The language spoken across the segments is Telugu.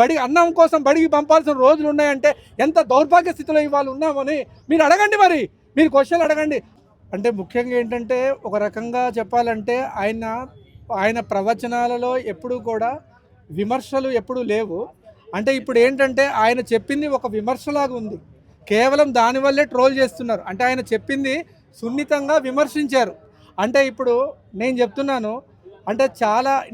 బడి అన్నం కోసం బడికి పంపాల్సిన రోజులు ఉన్నాయంటే ఎంత దౌర్భాగ్య స్థితిలో ఇవాళ ఉన్నామని మీరు అడగండి. మరి మీరు క్వశ్చన్లు అడగండి. అంటే ముఖ్యంగా ఏంటంటే ఒక రకంగా చెప్పాలంటే ఆయన ప్రవచనాలలో ఎప్పుడూ కూడా విమర్శలు ఎప్పుడూ లేవు. అంటే ఇప్పుడు ఏంటంటే ఆయన చెప్పింది ఒక విమర్శలాగా ఉంది. కేవలం దానివల్లే ట్రోల్ చేస్తున్నారు. అంటే ఆయన చెప్పింది సున్నితంగా విమర్శించారు. అంటే ఇప్పుడు నేను చెప్తున్నాను, అంటే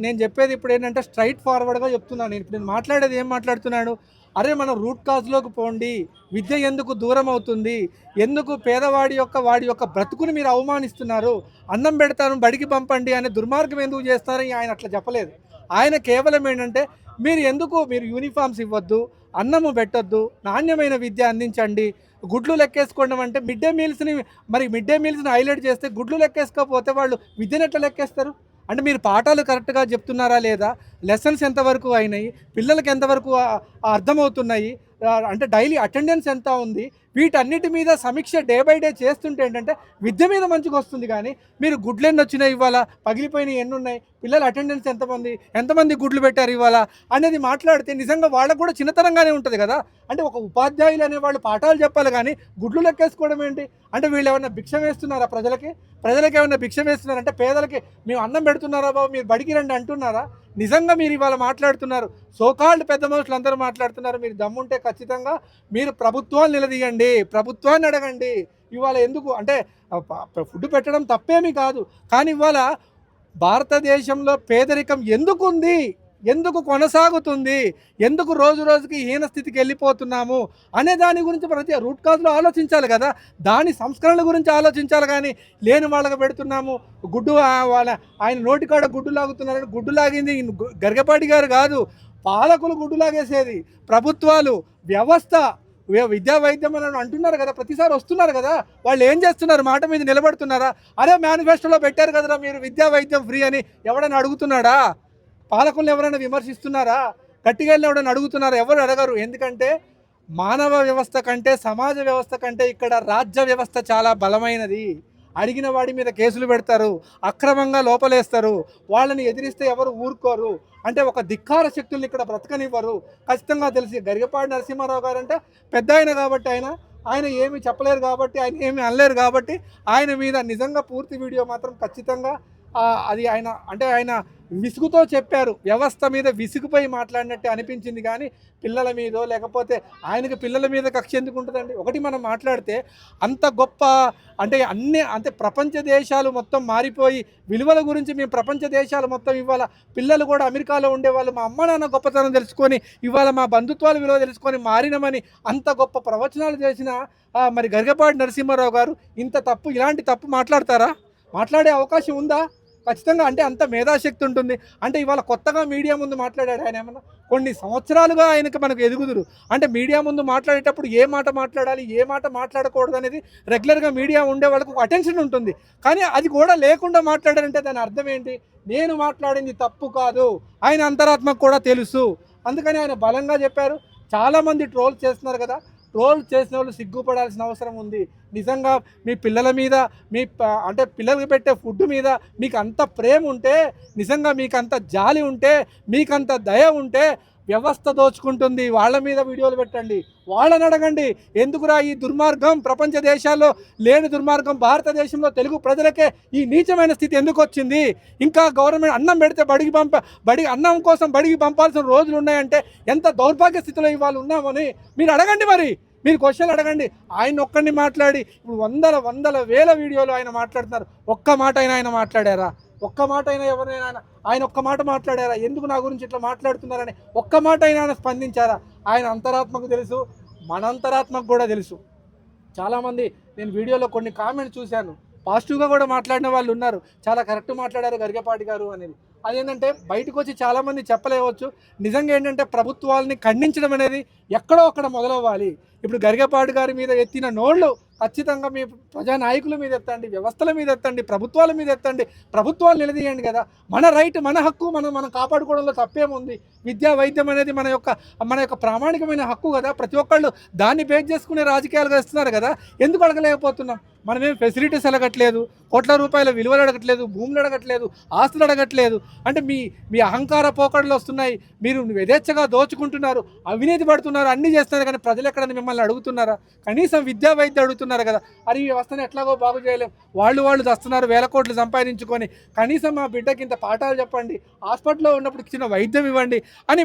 నేను చెప్పేది ఇప్పుడు ఏంటంటే స్ట్రైట్ ఫార్వర్డ్గా చెప్తున్నాను. ఇప్పుడు నేను మాట్లాడేది ఏం మాట్లాడుతున్నాను, అరే మనం రూట్ కాజ్లోకి పోండి, విద్య ఎందుకు దూరం అవుతుంది, ఎందుకు వాడి యొక్క బ్రతుకుని మీరు అవమానిస్తున్నారు, అన్నం పెడతాను బడికి పంపండి అనే దుర్మార్గం ఎందుకు చేస్తారని ఆయన అట్లా చెప్పలేదు. ఆయన కేవలం ఏంటంటే మీరు యూనిఫామ్స్ ఇవ్వద్దు, అన్నము పెట్టొద్దు, నాణ్యమైన విద్య అందించండి, గుడ్లు లెక్కేసుకోవడం అంటే మిడ్ డే మీల్స్ని హైలైట్ చేస్తే గుడ్లు లెక్కేసుకోకపోతే వాళ్ళు విద్యను ఎట్లా లెక్కేస్తారు? అంటే మీరు పాఠాలు కరెక్ట్గా చెప్తున్నారా లేదా, లెసన్స్ ఎంతవరకు అయినాయి, పిల్లలకి ఎంతవరకు అర్థమవుతున్నాయి, అంటే డైలీ అటెండెన్స్ ఎంత ఉంది, వీటన్నిటి మీద సమీక్ష డే బై డే చేస్తుంటే ఏంటంటే విద్య మీద మంచిగా వస్తుంది. కానీ మీరు గుడ్లు ఎన్ని వచ్చినాయి ఇవాళ, పగిలిపోయినాయి ఎన్ని ఉన్నాయి, పిల్లల అటెండెన్స్ ఎంతమంది గుడ్లు పెట్టారు ఇవాళ అనేది మాట్లాడితే నిజంగా వాళ్ళకు కూడా చిన్నతనంగానే ఉంటుంది కదా. అంటే ఒక ఉపాధ్యాయులు అనేవాళ్ళు పాఠాలు చెప్పాలి కానీ గుడ్లు లెక్కేసుకోవడం ఏంటి? అంటే వీళ్ళు ఏమన్నా భిక్ష వేస్తున్నారా ప్రజలకి ఏమన్నా భిక్ష వేస్తున్నారంటే పేదలకి మేము అన్నం పెడుతున్నారా బాబు, మీరు బడికి రండి అంటున్నారా? నిజంగా మీరు ఇవాళ మాట్లాడుతున్నారు, సోకాల్డ్ పెద్ద మనుషులు అందరూ మాట్లాడుతున్నారు. మీరు దమ్ముంటే ఖచ్చితంగా మీరు ప్రభుత్వాన్ని నిలదీయండి, ప్రభుత్వాన్ని అడగండి. ఇవాళ ఎందుకు అంటే ఫుడ్ పెట్టడం తప్పేమీ కాదు, కానీ ఇవాళ భారతదేశంలో పేదరికం ఎందుకు కొనసాగుతుంది, ఎందుకు రోజు రోజుకి హీన స్థితికి వెళ్ళిపోతున్నాము అనే దాని గురించి ప్రతి రూట్ కాజ్లో ఆలోచించాలి కదా. దాని సంస్కరణ గురించి ఆలోచించాలి కానీ లేని వాళ్ళకి పెడుతున్నాము గుడ్డు, ఆయన నోటికాడ గుడ్డు లాగుతున్నారని గుడ్డు లాగింది గరికపాటి గారు కాదు, పాలకులు గుడ్డు లాగేసేది ప్రభుత్వాలు, వ్యవస్థ. విద్యా వైద్యం అని అంటున్నారు కదా, ప్రతిసారి వస్తున్నారు కదా, వాళ్ళు ఏం చేస్తున్నారు, మాట మీద నిలబడుతున్నారా? అరే మేనిఫెస్టోలో పెట్టారు కదరా మీరు విద్యా వైద్యం ఫ్రీ అని, ఎవడైనా అడుగుతున్నాడా? పాలకులను ఎవరైనా విమర్శిస్తున్నారా? గట్టిగా వెళ్ళి ఎవరైనా అడుగుతున్నారా? ఎవరు అడగరు. ఎందుకంటే మానవ వ్యవస్థ కంటే సమాజ వ్యవస్థ కంటే ఇక్కడ రాజ్య వ్యవస్థ చాలా బలమైనది. అడిగిన వాడి మీద కేసులు పెడతారు, అక్రమంగా లోపలేస్తారు, వాళ్ళని ఎదిరిస్తే ఎవరు ఊరుకోరు. అంటే ఒక ధిక్కార శక్తుల్ని ఇక్కడ బ్రతకనివ్వరు. ఖచ్చితంగా తెలిసి గరికపాటి నరసింహారావు గారు అంటే పెద్ద ఆయన కాబట్టి ఆయన ఏమి చెప్పలేరు కాబట్టి, ఆయన ఏమి అనలేరు కాబట్టి ఆయన మీద నిజంగా పూర్తి వీడియో మాత్రం ఖచ్చితంగా అది ఆయన విసుగుతో చెప్పారు, వ్యవస్థ మీద విసుగుపోయి మాట్లాడినట్టే అనిపించింది. కానీ పిల్లల మీదో లేకపోతే ఆయనకి పిల్లల మీద కక్ష ఎందుకు ఉంటుందండి? ఒకటి మనం మాట్లాడితే అంత గొప్ప అంటే ప్రపంచ దేశాలు మొత్తం మారిపోయి విలువల గురించి మేము ప్రపంచ దేశాలు మొత్తం ఇవాళ పిల్లలు కూడా అమెరికాలో ఉండేవాళ్ళు మా అమ్మ నాన్న గొప్పతనం తెలుసుకొని ఇవాళ మా బంధుత్వాల విలువ తెలుసుకొని మారినమని అంత గొప్ప ప్రవచనాలు చేసిన మరి గరికపాటి నరసింహారావు గారు ఇలాంటి తప్పు మాట్లాడే అవకాశం ఉందా? ఖచ్చితంగా అంటే అంత మేధాశక్తి ఉంటుంది. అంటే ఇవాళ కొత్తగా మీడియా ముందు మాట్లాడాడు ఆయన, ఏమన్నా కొన్ని సంవత్సరాలుగా మనకు ఎదుగుదురు. అంటే మీడియా ముందు మాట్లాడేటప్పుడు ఏ మాట మాట్లాడాలి, ఏ మాట మాట్లాడకూడదు అనేది రెగ్యులర్గా మీడియా ఉండే వాళ్ళకు ఒక అటెన్షన్ ఉంటుంది. కానీ అది కూడా లేకుండా మాట్లాడారంటే దాని అర్థం ఏంటి? నేను మాట్లాడింది తప్పు కాదు, ఆయన అంతరాత్మకు కూడా తెలుసు. అందుకని ఆయన బలంగా చెప్పారు. చాలామంది ట్రోల్ చేస్తున్నారు కదా, ట్రోల్ చేసిన వాళ్ళు సిగ్గుపడాల్సిన అవసరం ఉంది. నిజంగా మీ పిల్లల మీద పిల్లలకి పెట్టే ఫుడ్ మీద మీకు అంత ప్రేమ ఉంటే, నిజంగా మీకు అంత జాలి ఉంటే, మీకంత దయ ఉంటే, వ్యవస్థ దోచుకుంటుంది వాళ్ళ మీద వీడియోలు పెట్టండి, వాళ్ళని అడగండి. ఎందుకురా ఈ దుర్మార్గం, ప్రపంచ దేశాల్లో లేని దుర్మార్గం భారతదేశంలో తెలుగు ప్రజలకే ఈ నీచమైన స్థితి ఎందుకు వచ్చింది? ఇంకా గవర్నమెంట్ అన్నం పెడితే అన్నం కోసం బడికి పంపాల్సిన రోజులు ఉన్నాయంటే ఎంత దౌర్భాగ్య స్థితిలో ఇవాళ ఉన్నామని మీరు అడగండి. మరి మీరు క్వశ్చన్లు అడగండి. ఆయన ఒక్కడిని మాట్లాడి ఇప్పుడు వందల వేల వీడియోలు ఆయన మాట్లాడుతున్నారు. ఒక్క మాట అయినా ఆయన మాట్లాడారా? ఒక్క మాట అయినా ఎవరైనా ఆయన ఒక్క మాట మాట్లాడారా? ఎందుకు నా గురించి ఇట్లా మాట్లాడుతున్నారని ఒక్క మాట అయినా ఆయన స్పందించారా? ఆయన అంతరాత్మకు తెలుసు, మన అంతరాత్మకు కూడా తెలుసు. చాలామంది నేను వీడియోలో కొన్ని కామెంట్స్ చూశాను, పాజిటివ్గా కూడా మాట్లాడిన వాళ్ళు ఉన్నారు. చాలా కరెక్ట్ మాట్లాడారు గరికపాటి గారు అనేది. అదేంటంటే బయటకు వచ్చి చాలామంది చెప్పలేవచ్చు. నిజంగా ఏంటంటే ప్రభుత్వాలని ఖండించడం అనేది ఎక్కడో అక్కడ మొదలవ్వాలి. ఇప్పుడు గరికపాటి గారి మీద ఎత్తిన నోళ్ళు ఖచ్చితంగా మీ ప్రజానాయకుల మీద ఎత్తండి, వ్యవస్థల మీద ఎత్తండి, ప్రభుత్వాల మీద ఎత్తండి, ప్రభుత్వాలు నిలదీయండి కదా. మన రైట్, మన హక్కు మనం కాపాడుకోవడంలో తప్పేముంది? విద్యా వైద్యం అనేది మన యొక్క ప్రామాణికమైన హక్కు కదా. ప్రతి ఒక్కళ్ళు దాన్ని బేస్ చేసుకునే రాజకీయాలు చేస్తున్నారు కదా, ఎందుకు అడగలేకపోతున్నాం? మనమేం ఫెసిలిటీస్ అడగట్లేదు, కోట్ల రూపాయల విలువలు అడగట్లేదు, భూములు అడగట్లేదు, ఆస్తులు అడగట్లేదు. అంటే మీ మీ అహంకార పోకడలు వస్తున్నాయి, మీరు యథేచ్ఛగా దోచుకుంటున్నారు, అవినీతి పడుతున్నారు, అన్నీ చేస్తున్నారు. కానీ ప్రజలు ఎక్కడైనా మిమ్మల్ని అడుగుతున్నారా? కనీసం విద్యా వైద్యం అడుగుతున్నారు కదా. అది ఈ వ్యవస్థను ఎట్లాగో బాగు చేయలేం, వాళ్ళు దస్తున్నారు వేల కోట్లు సంపాదించుకొని. కనీసం మా బిడ్డకి ఇంత పాఠాలు చెప్పండి, హాస్పిటల్లో ఉన్నప్పుడు ఇచ్చిన వైద్యం ఇవ్వండి అని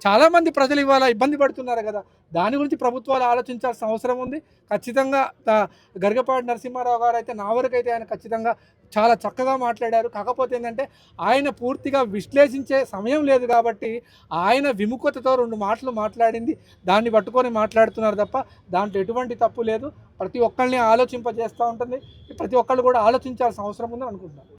చాలామంది ప్రజలు ఇవాళ ఇబ్బంది పడుతున్నారు కదా. దాని గురించి ప్రభుత్వాలు ఆలోచించాల్సిన అవసరం ఉంది. ఖచ్చితంగా గరికపాటి నరసింహారావు గారు అయితే, నా వరకు అయితే ఆయన ఖచ్చితంగా చాలా చక్కగా మాట్లాడారు. కాకపోతే ఏంటంటే ఆయన పూర్తిగా విశ్లేషించే సమయం లేదు కాబట్టి ఆయన విముఖతతో 2 మాటలు మాట్లాడింది, దాన్ని పట్టుకొని మాట్లాడుతున్నారు తప్ప దాంట్లో ఎటువంటి తప్పు లేదు. ప్రతి ఒక్కరిని ఆలోచింపజేస్తూ ఉంటుంది. ప్రతి ఒక్కళ్ళు కూడా ఆలోచించాల్సిన అవసరం ఉందని అనుకుంటున్నాను.